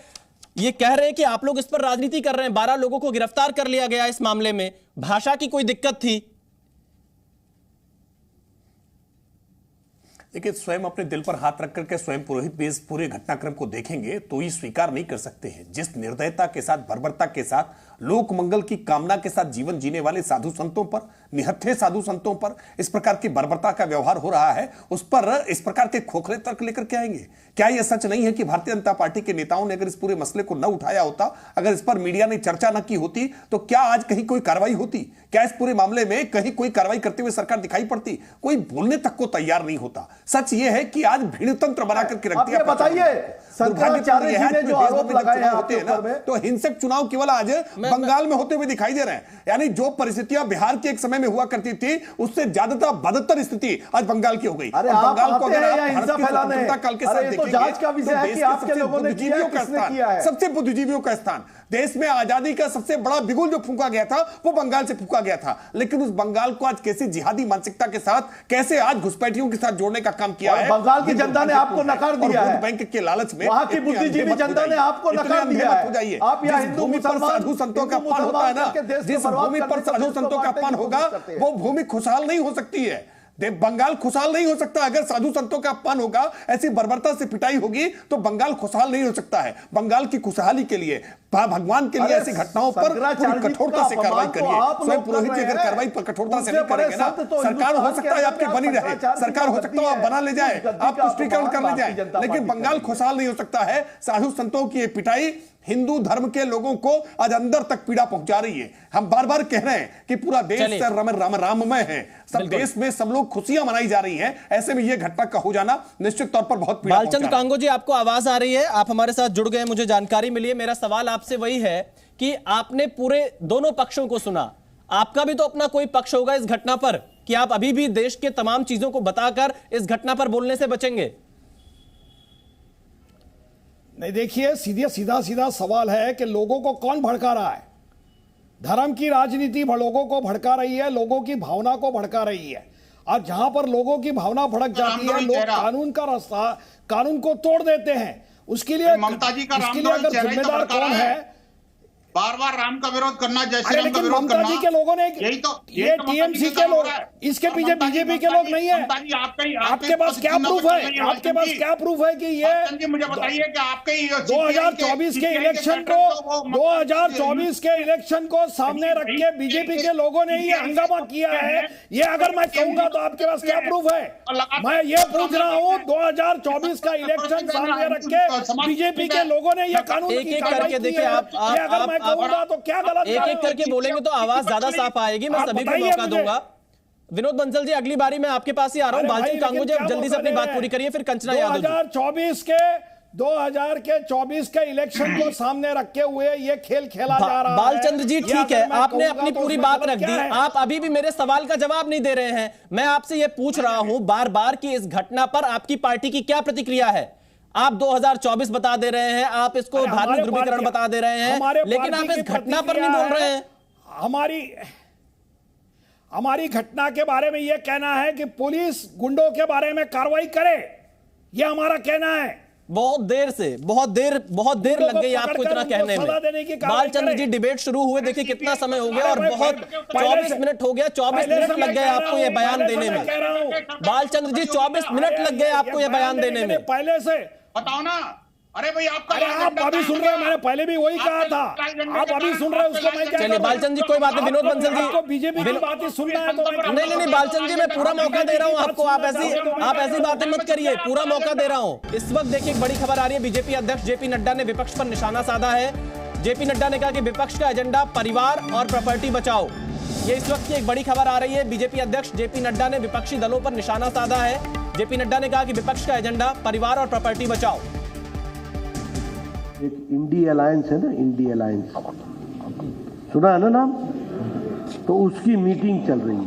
ये कह रहे हैं कि आप लोग इस पर राजनीति कर रहे हैं। 12 लोगों को गिरफ्तार कर लिया गया इस मामले में, भाषा की कोई दिक्कत थी? देखिए, स्वयं अपने दिल पर हाथ रख करके स्वयं पुरोहित भी इस पूरे घटनाक्रम को देखेंगे तो ये स्वीकार नहीं कर सकते हैं। जिस निर्दयता के साथ, बर्बरता के साथ, लोक मंगल की कामना के साथ जीवन जीने वाले साधु संतों पर, निहत्थे साधु संतों पर इस प्रकार की बर्बरता का व्यवहार हो रहा है, उस पर इस प्रकार के खोखले तर्क लेकर के आएंगे? क्या यह सच नहीं है कि भारतीय जनता पार्टी के नेताओं ने अगर इस पूरे मसले को न उठाया होता, अगर इस पर मीडिया ने चर्चा न की होती, तो क्या आज कहीं कोई कार्रवाई होती? क्या इस पूरे मामले में कहीं कोई कार्रवाई करते हुए सरकार दिखाई पड़ती? कोई बोलने तक को तैयार नहीं होता। सच यह है कि आज भीड़ तंत्र बना करके रख दिया। बताइए, शंकराचार्य जी ने जो आरोप लगाए हैं आपके ऊपर में, तो हिंसक चुनाव केवल आज बंगाल में होते हुए दिखाई दे रहे हैं। यानी जो परिस्थितियां बिहार के एक समय में हुआ करती थी, उससे ज्यादा बदतर स्थिति आज बंगाल की हो गई। अरे बंगाल को अगर आप हिंसा फैलाने काल के साथ देखेंगे, जांच का विषय है कि आपके लोगों ने किया है। सबसे बुद्धिजीवियों का स्थान, देश में आजादी का सबसे बड़ा बिगुल जो फूंका गया था वो बंगाल से फूंका गया था। लेकिन उस बंगाल को आज कैसे जिहादी मानसिकता के साथ, कैसे आज घुसपैठियों के साथ जोड़ने का काम किया है। बंगाल की जनता ने आपको नकार दिया है, बैंक के लालच में वहां की बुद्धिजीवी जनता ने आपको नकार दिया है। हो जाइए, आप यहाँ हिंदू मुसलमान साधु संतों का अपमान होता है ना, जिस भूमि पर साधु संतों का अपमान होगा वो भूमि खुशहाल नहीं हो सकती है। बंगाल खुशहाल नहीं हो सकता अगर साधु संतों का अपमान होगा, ऐसी बर्बरता से पिटाई होगी तो बंगाल खुशहाल नहीं हो सकता है। बंगाल की खुशहाली के लिए, भगवान के लिए ऐसी घटनाओं पर कठोरता से कार्रवाई करिए। स्वयं पुरोहित जी अगर कार्रवाई पर कठोरता से नहीं करेंगे ना, सरकार हो सकता है आपकी बनी रहे, सरकार हो सकता है आप बना ले जाए, आप पुष्टिकरण कर ले जाए, लेकिन बंगाल खुशहाल नहीं हो सकता है। साधु संतों की पिटाई हिंदू धर्म के लोगों को आज अंदर तक पीड़ा पहुंचा रही है। हम बार बार कह रहे हैं कि पूरा देश राममय है, सब देश में सब लोग खुशियां मनाई जा रही हैं। ऐसे में यह घटना का हो जाना निश्चित तौर पर बहुत पीड़ा पहुंचा रहा है। बालचंद कांगो जी, आपको आवाज आ रही है, आप हमारे साथ जुड़ गए, मुझे जानकारी मिली है। मेरा सवाल आपसे वही है कि आपने पूरे दोनों पक्षों को सुना, आपका भी तो अपना कोई पक्ष होगा इस घटना पर, कि आप अभी भी देश के तमाम चीजों को बताकर इस घटना पर बोलने से बचेंगे? नहीं, देखिए, सीधा सवाल है कि लोगों को कौन भड़का रहा है। धर्म की राजनीति लोगों को भड़का रही है, लोगों की भावना को भड़का रही है। और जहां पर लोगों की भावना भड़क जाती है, लोग कानून का रास्ता, कानून को तोड़ देते हैं। उसके लिए ममता जी का अगर जिम्मेदार कौन है? बार बार राम का विरोध करना, जय श्री राम का विरोध ममता करना। जी के लोगों ने, ये टीएमसी के लोग, इसके पीछे बीजेपी के लोग नहीं है। आपके पास क्या प्रूफ है? आपके पास क्या प्रूफ है कि ये मुझे बताइए कि आपके 2024 के इलेक्शन को 2024 के इलेक्शन को सामने रख के बीजेपी के लोगों ने ये हंगामा किया है? ये अगर मैं कहूंगा तो आपके पास क्या प्रूफ है? मैं ये पूछ रहा हूँ, 2024 का इलेक्शन सामने रख के बीजेपी के लोगों ने ये कानून की कार्रवाई की है। तो क्या गलत? एक करके बोलेंगे तो आवाज ज्यादा साफ आएगी। मैं सभी को मौका दूंगा। विनोद बंसल जी, अगली बारी मैं आपके पास ही आ रहा हूं। बालचंद कांगो जी, आप जल्दी से अपनी बात पूरी करिए, फिर कंचना यादव जी। 2024 के इलेक्शन को सामने रखे हुए ये खेल खेला जा रहा है। बालचंद्र जी ठीक है, आपने अपनी पूरी बात रख दी, आप अभी भी मेरे सवाल का जवाब नहीं दे रहे हैं। मैं आपसे ये पूछ रहा हूं बार बार कि इस घटना पर आपकी पार्टी की क्या प्रतिक्रिया है। आप 2024 बता दे रहे हैं, आप इसको धार्मिक ध्रुवीकरण बता दे रहे हैं, लेकिन आप इस घटना पर नहीं बोल रहे हैं। हमारी घटना के बारे में यह कहना है कि पुलिस गुंडों के बारे में कार्रवाई करे, यह हमारा कहना है। बहुत देर लग गई आपको इतना कहने में। बालचंद्र जी डिबेट शुरू हुए देखिए कितना समय हो गया और बहुत 24 मिनट हो गया, 24 मिनट लग गए आपको ये बयान देने में। बालचंद्र जी 24 मिनट लग गए आपको ये बयान देने में। पहले से बताओ ना। अरे भाई आप अभी सुन रहे हैं, मैंने पहले भी वही कहा था, आप अभी सुन रहे हैं उसको मैं क्या। चलिए बालचंद्र जी कोई बात नहीं, विनोद बंसल जी आपको बीजेपी की बात ही सुनना है तो नहीं बालचंद्र जी मैं पूरा मौका दे रहा हूं आपको, आप ऐसी बातें मत करिए, पूरा मौका दे रहा हूं। इस वक्त देखिए एक बड़ी खबर आ रही है, बीजेपी अध्यक्ष जेपी नड्डा ने विपक्ष पर निशाना साधा है। जेपी नड्डा ने कहा कि विपक्ष का एजेंडा परिवार और प्रॉपर्टी बचाओ। ये इस वक्त की एक बड़ी खबर आ रही है। बीजेपी अध्यक्ष जेपी नड्डा ने विपक्षी दलों पर निशाना साधा है। जेपी नड्डा ने कहा कि विपक्ष का एजेंडा परिवार और प्रॉपर्टी बचाओ। एक इंडी अलायंस है ना, इंडी अलायंस सुना है ना नाम, तो उसकी मीटिंग चल रही है।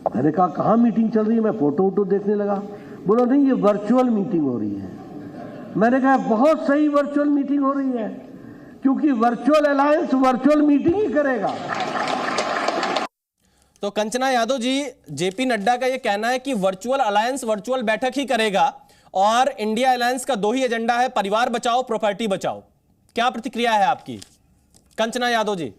मैंने कहा कहाँ मीटिंग चल रही है, मैं फोटो वोटो देखने लगा, बोला नहीं ये वर्चुअल मीटिंग हो रही है। मैंने कहा बहुत सही वर्चुअल मीटिंग हो रही है, क्योंकि वर्चुअल अलायंस वर्चुअल मीटिंग ही करेगा। तो कंचना यादव जी, जेपी नड्डा का यह कहना है कि वर्चुअल अलायंस वर्चुअल बैठक ही करेगा और इंडिया अलायंस का दो ही एजेंडा है, परिवार बचाओ प्रॉपर्टी बचाओ। क्या प्रतिक्रिया है आपकी कंचना यादव जी?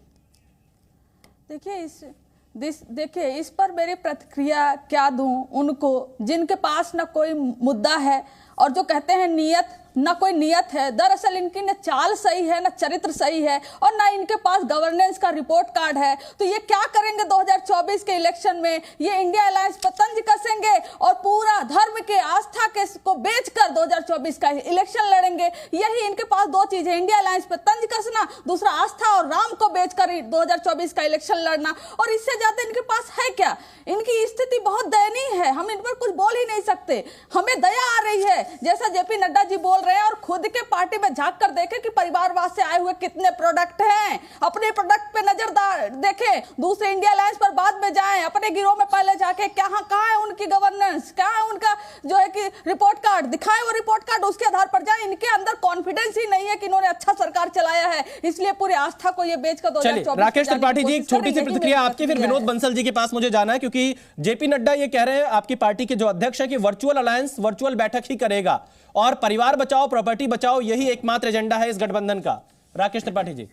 देखिए इस पर मेरी प्रतिक्रिया क्या दूं उनको जिनके पास ना कोई मुद्दा है और जो कहते हैं नियत ना कोई नियत है। दरअसल इनकी न चाल सही है, न चरित्र सही है और ना इनके पास गवर्नेंस का रिपोर्ट कार्ड है। तो ये क्या करेंगे 2024 के इलेक्शन में? ये इंडिया अलायंस पर तंज कसेंगे और पूरा धर्म के आस्था के को बेचकर 2024 का इलेक्शन लड़ेंगे। यही इनके पास दो चीज है, इंडिया अलायंस पर तंज कसना, दूसरा आस्था और राम को बेचकर 2024 का इलेक्शन लड़ना। और इससे ज्यादा इनके पास है क्या? इनकी स्थिति बहुत दयनीय है, हम इन पर कुछ बोल ही नहीं सकते। हमें दया आ रही है जैसा जेपी नड्डा जी बोल रहे हैं और खुद के पार्टी में झांक कर देखें कि परिवारवाद से आए हुए कितने प्रोडक्ट हैं। अपने प्रोडक्ट पे नजर देखें, दूसरे इंडिया अलायंस पर बाद में जाएं, अपने गिरोह में पहले जाके कहां है उनकी गवर्नेंस, क्या है उनका जो है कि रिपोर्ट कार्ड दिखाएं, वो रिपोर्ट कार्ड उसके आधार पर जाएं। इनके अंदर कॉन्फिडेंस ही नहीं है कि इन्होंने अच्छा सरकार चलाया है, इसलिए पूरी आस्था को ये बेचकर 2024। राकेश त्रिपाठी जी, एक छोटी सी प्रतिक्रिया आपकी, फिर विनोद बंसल जी के पास मुझे जाना है, क्योंकि जेपी नड्डा ये कह रहे हैं आपकी पार्टी के जो अध्यक्ष है कि वर्चुअल अलायंस वर्चुअल बैठक ही करेगा और परिवार बचाओ प्रॉपर्टी बचाओ यही एकमात्र एजेंडा है इस गठबंधन का। राकेश त्रिपाठी जी।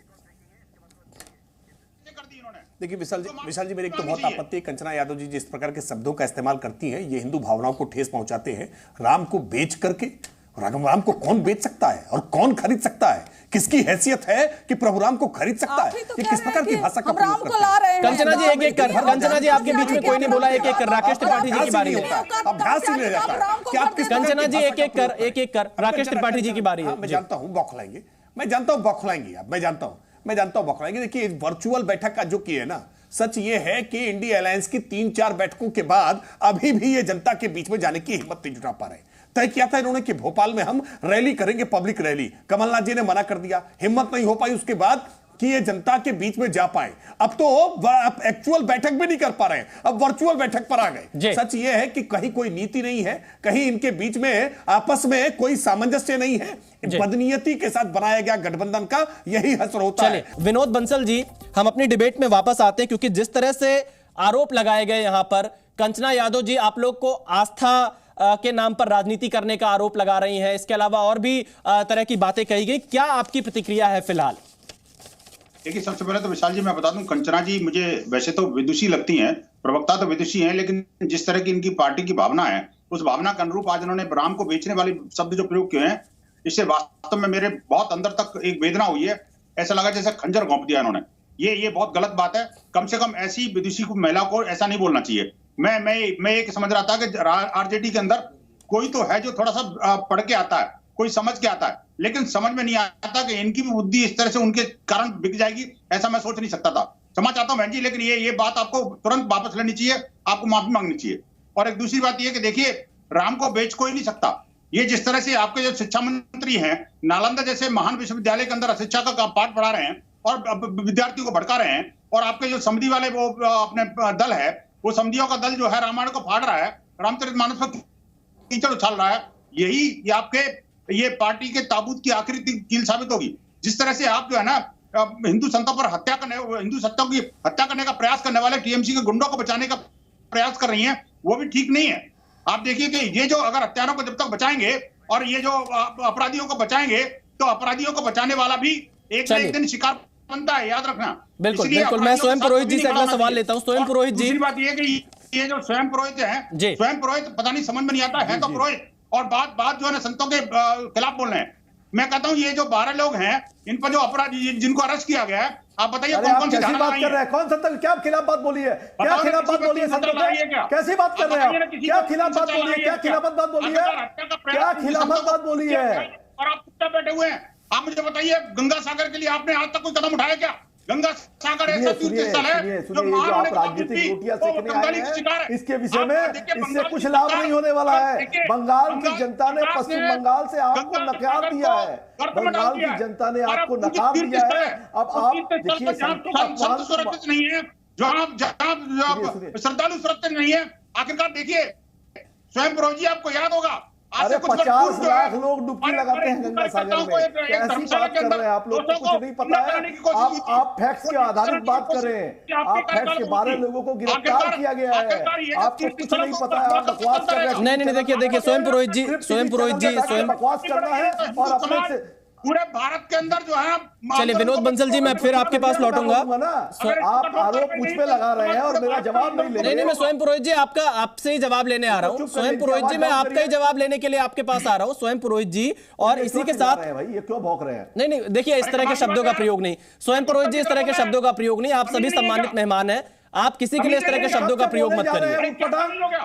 देखिए विशाल जी मेरी एक तो बहुत आपत्ति है, कंचना यादव जी जिस प्रकार के शब्दों का इस्तेमाल करती हैं ये हिंदू भावनाओं को ठेस पहुंचाते हैं। राम को बेच करके, राम को कौन बेच सकता है और कौन खरीद सकता है? किसकी हैसियत है कि प्रभु राम को खरीद सकता है? ये किस प्रकार की भाषा का प्रयोग करते हैं? कंचना जी एक एक कर, कंचना जी आपके बीच में कोई नहीं बोला, एक एक कर। राकेश त्रिपाठी जी की बारी है। अभ्यास ही नहीं रहता है कि आप किस कंचना जी एक एक कर। राकेश त्रिपाठी जी की बारी है। मैं जानता हूं बौखलाएंगे, मैं जानता हूं बौखलाएंगे आप, मैं जानता हूं बौखलाएंगे। देखिए वर्चुअल बैठक का जो किए ना, सच ये है कि इंडिया अलायंस की 3-4 बैठकों के बाद अभी भी ये जनता के बीच में जाने की हिम्मत नहीं जुटा पा रहे। तय किया था इन्होंने कि भोपाल में हम रैली करेंगे, पब्लिक रैली, कमलनाथ जी ने मना कर दिया, हिम्मत नहीं हो पाई उसके बाद कि ये जनता के बीच में जा पाए। अब तो एक्चुअल बैठक भी नहीं कर पा रहे, अब वर्चुअल बैठक पर आ गए। सच ये है कि कहीं कोई नीति नहीं है, कहीं इनके बीच में आपस में कोई सामंजस्य नहीं है, बदनीयती के साथ बनाया गया गठबंधन का यही असर होता है। विनोद बंसल जी, हम अपनी डिबेट में वापस आते हैं, क्योंकि जिस तरह से आरोप लगाए गए यहां पर, कंचना यादव जी आप लोग को आस्था के नाम पर राजनीति करने का आरोप लगा रही हैं, इसके अलावा और भी तरह की बातें कही गई। क्या आपकी प्रतिक्रिया है फिलहाल? देखिए सबसे पहले तो विशाल जी मैं बता दूं, कंचना जी मुझे वैसे तो विदुषी लगती हैं, प्रवक्ता तो विदुषी हैं, लेकिन जिस तरह की इनकी पार्टी की भावना है उस भावना के अनुरूप आज इन्होंने राम को बेचने वाले शब्द जो प्रयोग किए हैं, इससे वास्तव में मेरे बहुत अंदर तक एक वेदना हुई है। ऐसा लगा जैसे खंजर घोंप दिया इन्होंने। ये बहुत गलत बात है। कम से कम ऐसी विदुषी को, महिला को ऐसा नहीं बोलना चाहिए। मैं एक समझ रहा था कि आरजेडी के अंदर कोई तो है जो थोड़ा सा पढ़ के आता है, कोई समझ के आता है, लेकिन समझ में नहीं आता कि इनकी भी बुद्धि इस तरह से उनके कारण बिक जाएगी, ऐसा मैं सोच नहीं सकता था। क्षमा चाहता हूं बहन जी, लेकिन ये बात आपको तुरंत वापस लेनी चाहिए, आपको माफी मांगनी चाहिए। और एक दूसरी बात यह कि देखिए राम को बेच कोई नहीं सकता, ये जिस तरह से आपके जो शिक्षा मंत्री हैं, नालंदा जैसे महान विश्वविद्यालय के अंदर अशिक्षा का पाठ पढ़ा रहे हैं और विद्यार्थियों को भड़का रहे हैं, और आपके जो समधी वाले वो अपने दल है, वो समधियों का दल जो है रामायण को फाड़ रहा है, रामचरितमानस पर कीचड़ उछाल रहा है, यही आपके ये पार्टी के ताबूत की आखिरी कील साबित होगी। जिस तरह से आप जो है ना हिंदू संतों पर हिंदू संतों की हत्या करने का प्रयास करने वाले टीएमसी के गुंडों को बचाने का प्रयास कर रही हैं, वो भी ठीक नहीं है। आप देखिए कि ये जो अगर हत्यारों को जब तक बचाएंगे और ये जो अपराधियों को बचाएंगे, तो अपराधियों को बचाने वाला भी एक न एक दिन शिकार बनता है, याद रखना। बिल्कुल बिल्कुल। मैं स्वयं पुरोहित जी से अगला सवाल लेता हूं। स्वयं पुरोहित जी, दूसरी बात ये कि ये जो स्वयं पुरोहित है, स्वयं पुरोहित पता नहीं समझ में नहीं आता है तो पुरोहित, और बात जो है ना संतों के खिलाफ बोल रहे हैं। मैं कहता हूँ ये जो 12 लोग हैं, इन पर जो अपराधी जिनको अरेस्ट किया गया है, आप बताइए कौन सी धारा बात कर रहे हैं? कौन संत क्या खिलाफ बात बोली है? क्या खिलाफ बात बोली है? संतों के कैसी बात कर रहे हैं? क्या खिलाफ बात बोली है? क्या खिलाफत बात बोली है? क्या खिलाफत बात बोली है? और आप चुपचाप बैठे हुए हैं। आप मुझे बताइए, गंगा सागर के लिए आपने आज तक कोई कदम उठाया क्या? गंगा सागर ऐसा तीर्थ स्थल है जो आप राजनीतिक रोटियां सेकने आए हैं, इसके विषय में इससे कुछ लाभ नहीं होने वाला है। बंगाल की जनता ने पश्चिम बंगाल से आपको नकार दिया है, बंगाल की जनता ने आपको नकार दिया है। अब आप देखिए सुरक्षित नहीं है, जहाँ श्रद्धालु सुरक्षित नहीं है। आखिरकार देखिए, स्वयं पुरोहित जी आपको याद होगा, अरे 50 लाख लोग डुबकी लगाते हैं गंगा सागर में। कैसी बात कर रहे हैं आप? लोग को कुछ नहीं पता है। आप फैक्ट्स के आधारित बात करें। आप फैक्ट्स के 12 लोगों को गिरफ्तार किया गया है, आपको कुछ नहीं पता है, आप बकवास कर रहे हैं। नहीं, देखिए स्वयं पुरोहित जी स्वयं बकवास करना है और अपने से पूरे भारत के अंदर जो है। चलिए विनोद बंसल जी, मैं फिर आपके पास लौटूंगा। आप आरोप मुझ पे लगा रहे हैं और मेरा जवाब नहीं ले रहे। नहीं, मैं स्वयं पुरोहित जी आपसे ही जवाब लेने आ रहा हूँ। स्वयं पुरोहित जी, मैं आपका ही जवाब लेने के लिए आपके पास आ रहा हूँ, स्वयं पुरोहित जी। और इसी के साथ भाई ये क्यों भौंक रहे हैं? नहीं, देखिए इस तरह के शब्दों का प्रयोग नहीं, स्वयं पुरोहित जी, इस तरह के शब्दों का प्रयोग नहीं। आप सभी सम्मानित मेहमान हैं, आप किसी के लिए इस तरह के शब्दों का प्रयोग मत करिए।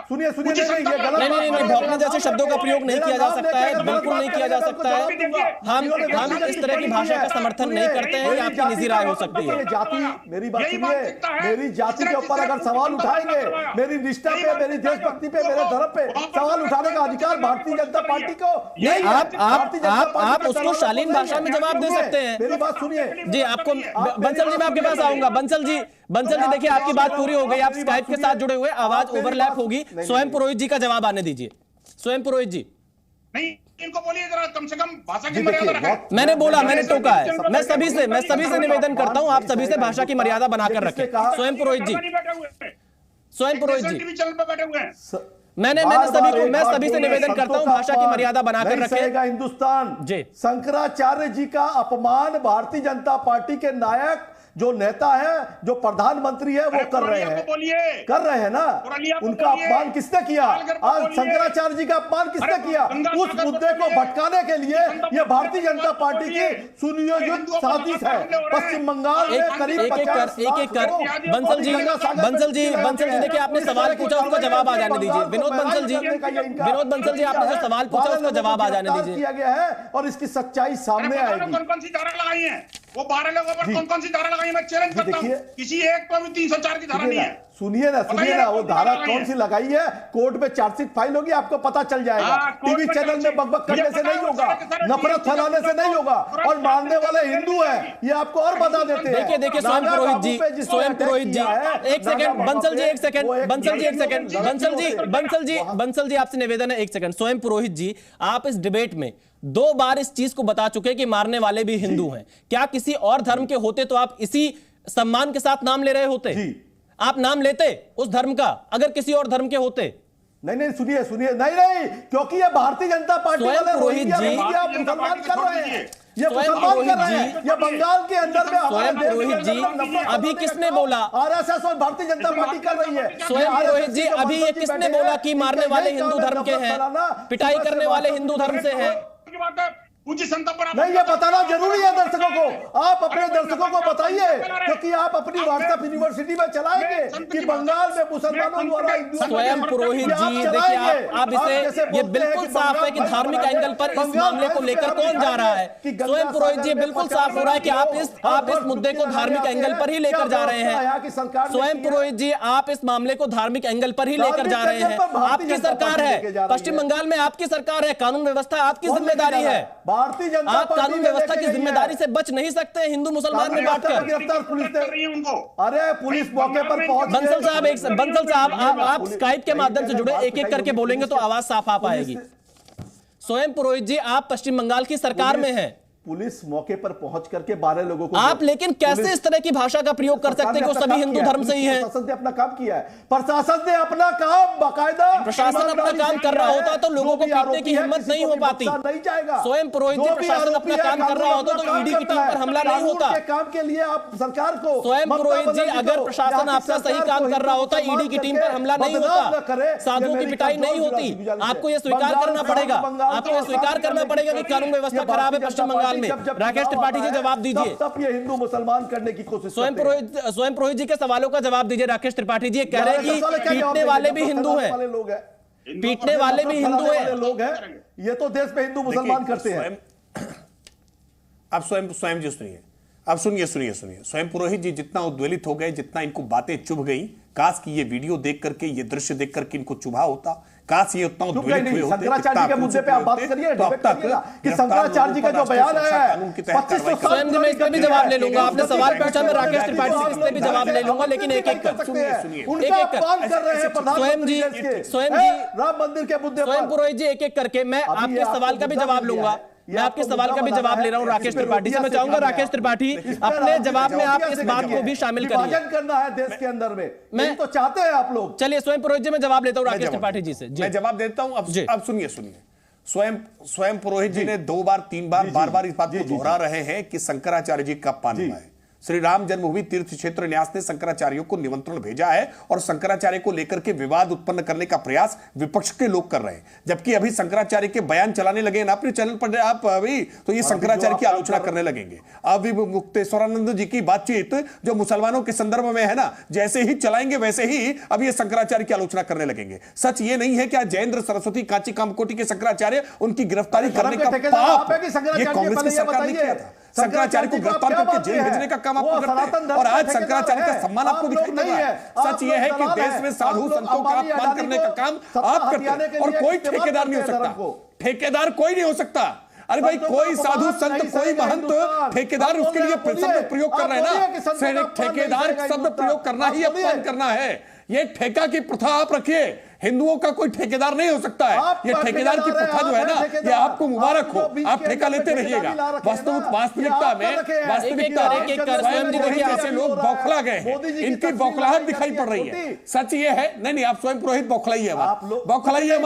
सुनिए नहीं, भौंकने जैसे शब्दों का प्रयोग नहीं किया जा सकता है, बिल्कुल नहीं किया जा सकता है। हम इस तरह की भाषा का समर्थन नहीं करते हैं, ये आपकी निजी राय हो सकती है। जाति, मेरी बात सुनिए, मेरी जाति के ऊपर अगर सवाल उठाएंगे, मेरी निष्ठा पे, मेरी देशभक्ति पे, मेरे धर्म पे सवाल उठाने का अधिकार भारतीय जनता पार्टी को नहीं। आप उसको शालीन भाषा में जवाब दे सकते हैं। मेरी बात सुनिए जी। आपको बंसल जी, मैं आपके पास आऊंगा। बंसल जी, देखिए आपकी बात पूरी हो गई, आप स्काइप के साथ जुड़े हुए, आवाज ओवरलैप होगी। स्वयं पुरोहित जी का जवाब आने दीजिए। स्वयं पुरोहित जी, नहीं, इनको बोलिए जरा कम से कम भाषा की मर्यादा रखें। मैंने बोला, मैंने टोका है। मैं सभी से निवेदन करता हूं, आप सभी से भाषा की मर्यादा बनाकर रखें। स्वयं पुरोहित जी, मैं सभी से निवेदन करता हूं, भाषा की मर्यादा बनाकर रखें। हिंदुस्तान जी, शंकराचार्य जी का अपमान भारतीय जनता पार्टी के नायक जो नेता है, जो प्रधानमंत्री है, वो कर रहे हैं ना। उनका अपमान किसने किया? आज शंकराचार्य जी का अपमान किसने किया? उस मुद्दे को भटकाने के लिए ये भारतीय जनता पार्टी की सुनियोजित साजिश है। पश्चिम बंगाल में करीब एक एक कर बंसल जी, देखिए आपने सवाल पूछा, उसका जवाब आ जाने दीजिए। विनोद बंसल जी, आपने जो सवाल पूछा उसका जवाब आ जाने दीजिए। किया गया है और इसकी सच्चाई सामने आएगी। कौन सी धारा लगाई है? वो 12 लोगों पर कौन सी धारा लगाई? मैं चैलेंज करता हूं, किसी एक पर भी 304 की धारा नहीं है। सुनिए ना, वो धारा कौन सी लगाई है? कोर्ट में चार्जशीट फाइल होगी, आपको पता चल जाएगा। टीवी चैनल में बकबक करने से नहीं होगा, नफरत फैलाने से नहीं होगा, और मानने वाले हिंदू हैं, ये आपको और बता देते हैं। देखिए स्वयं पुरोहित जी, एक सेकंड, बंसल जी, आपसे निवेदन है, एक सेकंड। स्वयं पुरोहित जी, आप इस डिबेट में 2 बार इस चीज को बता चुके कि मारने वाले भी हिंदू हैं। क्या किसी और धर्म के होते तो आप इसी सम्मान के साथ नाम ले रहे होते? आप नाम लेते उस धर्म का, अगर किसी और धर्म के होते? नहीं, सुनिए, नहीं, क्योंकि ये भारतीय जनता पार्टी वाले पुरोहित जी मुसलमान कर रहे हैं, ये मुसलमान कर रहे हैं, ये बंगाल के अंदर में स्वयं पुरोहित जी, अभी किसने बोला? आरएसएस और भारतीय जनता पार्टी कर रही है। स्वयं पुरोहित जी, अभी ये किसने बोला कि मारने वाले हिंदू धर्म के हैं, पिटाई करने वाले हिंदू धर्म से हैं? पूज्य संतों पर नहीं, ये बताना जरूरी है दर्शकों को। आप अपने दर्शकों को बताइए, क्योंकि आप अपनी व्हाट्सएप यूनिवर्सिटी में चलाएंगे कि बंगाल में मुसलमानों द्वारा स्वयं पुरोहित जी, देखिए आप इसे, ये बिल्कुल साफ है कि धार्मिक एंगल पर इस मामले को लेकर कौन जा रहा है। स्वयं पुरोहित जी, बिल्कुल साफ हो रहा है कि आप इस मुद्दे को धार्मिक एंगल पर ही लेकर जा रहे हैं। स्वयं पुरोहित जी, आप इस मामले को धार्मिक एंगल पर ही लेकर जा रहे हैं। आपकी सरकार है, पश्चिम बंगाल में आपकी सरकार है, कानून व्यवस्था आपकी जिम्मेदारी है। भारतीय जनता आप कानून व्यवस्था की जिम्मेदारी से बच नहीं सकते हिंदू मुसलमान में बांटकर। गिरफ्तार पुलिस ने, अरे पुलिस मौके पर पहुंच। बंसल साहब, आप स्काइप के माध्यम से जुड़े, एक एक करके बोलेंगे तो आवाज साफ आ पाएगी। स्वयं पुरोहित जी, आप पश्चिम बंगाल की सरकार में हैं। पुलिस मौके पर पहुंच करके 12 लोगों को, आप लेकिन कैसे इस तरह की भाषा का प्रयोग कर सकते हैं कि सभी हिंदू धर्म से ही है? प्रशासन ने अपना काम किया है, प्रशासन ने अपना काम बाकायदा, प्रशासन अपना काम कर रहा होता तो लोगों को पीटने की हिम्मत नहीं हो पाती। नहीं जाएगा। स्वयं पुरोहित जी, प्रशासन अपना काम कर रहा होता तो ईडी की टीम पर हमला नहीं होता। काम के लिए आप सरकार को, स्वयं पुरोहित जी, अगर प्रशासन आपका सही काम कर रहा होता, ईडी की टीम पर हमला नहीं होता, साधुओं की पिटाई नहीं होती। आपको यह स्वीकार करना पड़ेगा, आपको यह स्वीकार करना पड़ेगा कि कानून व्यवस्था खराब है पश्चिम बंगाल में। राकेश त्रिपाठी जी, जवाब दीजिए। तब ये हिंदू मुसलमान करने की कोशिश। स्वयं पुरोहित जी के सवालों का जवाब दीजिए। राकेश त्रिपाठी जी कह रहे हैं कि पीटने वाले भी हिंदू हैं, पीटने वाले भी हिंदू हैं, लोग हैं। ये तो देश में हिंदू मुसलमान करते हैं। अब स्वयं जी सुनिए, अब सुनिए। स्वयं पुरोहित जी जितना उद्वेलित हो गए, जितना इनको बातें चुभ गई, काश कि ये वीडियो देख करके, ये दृश्य देख करके इनको चुभा होता, काश ये उतना उद्वेलित हुए होते। शंकराचार्य के मुद्दे पे आप बात करिए, तो अब तक कि शंकराचार्य जी का जो बयान है 2500 स्वयं जी, मैं इस पे भी जवाब ले लूंगा। आपने सवाल पूछा, मैं राकेश त्रिपाठी से इस पे भी जवाब ले लूंगा, लेकिन एक एक कर सुनिए। स्वयं जी, राम मंदिर के मुद्दे, स्वयं पुरोहित जी, एक एक करके मैं आपके सवाल का भी जवाब लूंगा। मैं आपके सवाल का भी जवाब ले रहा हूं राकेश त्रिपाठी से। मैं चाहूंगा राकेश त्रिपाठी अपने जवाब में आप इस बात को भी शामिल करिए। विभाजन करना है देश के अंदर में, मैं तो चाहते हैं आप लोग। चलिए स्वयं पुरोहित जी, मैं जवाब लेता हूं राकेश त्रिपाठी जी से। मैं जवाब देता हूं। अब सुनिए। स्वयं पुरोहित जी ने 2 बार 3 बार बार इस बात को दोहरा रहे हैं कि शंकराचार्य जी कब पानी है। श्री राम जन्मभूमि तीर्थ क्षेत्र न्यास ने शंकराचार्यों को निमंत्रण भेजा है और शंकराचार्य को लेकर के विवाद उत्पन्न करने का प्रयास विपक्ष के लोग कर रहे हैं, जबकि अभी शंकराचार्य के बयान चलाने लगे ना अपने चैनल पर आप अभी, तो ये शंकराचार्य की आलोचना करने लगेंगे। अभी मुक्तेश्वरानंद जी की बातचीत जो मुसलमानों के संदर्भ में है ना, जैसे ही चलाएंगे वैसे ही अब ये शंकराचार्य की आलोचना करने लगेंगे। सच ये नहीं है कि आज जयेंद्र सरस्वती कांची कामकोटी के शंकराचार्य उनकी गिरफ्तारी करने का पाप ये कांग्रेस की सरकार ने किया था। शंकराचार्य को गिरफ्तार करके जेल भेजने का काम आपको करते हैं और आज शंकराचार्य का सम्मान आपको दिखाई दे रहा है। सच ये है कि देश में साधु संतों का अपमान करने का काम आप करते हैं और कोई ठेकेदार नहीं हो सकता। ठेकेदार कोई नहीं हो सकता। अरे भाई, कोई साधु संत, कोई महंत ठेकेदार उसके लिए शब्द प्रयोग कर रहे हैं ना। ठेकेदार शब्द प्रयोग करना ही अपमान करना है। ये ठेका की प्रथा आप रखिए, हिंदुओं का कोई ठेकेदार नहीं हो सकता है। ये ठेकेदार की प्रथा जो है ना, ये आपको मुबारक हो, आप ठेका लेते रहिएगा। वास्तविकता में ऐसे लोग बौखला गए हैं, इनकी बौखलाहट दिखाई पड़ रही है। सच ये है, नहीं आप स्वयं पुरोहित बौखलाइए मत, बौखलाइए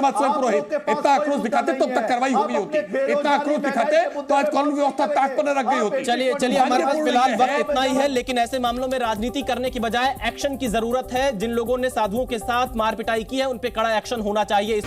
मत स्वयं पुरोहित। इतना आक्रोश दिखाते तो अब तक कार्रवाई हो गई होती, इतना आक्रोश दिखाते तो आज कानून व्यवस्था ताक पर रख गई होती। चलिए हमारे पास फिलहाल वक्त इतना ही है, लेकिन ऐसे मामलों में राजनीति करने की बजाय एक्शन की जरूरत है। जिन लोगों ने साधुओं के साथ मार पिटाई की है, उन पे कड़ा एक्शन होना चाहिए।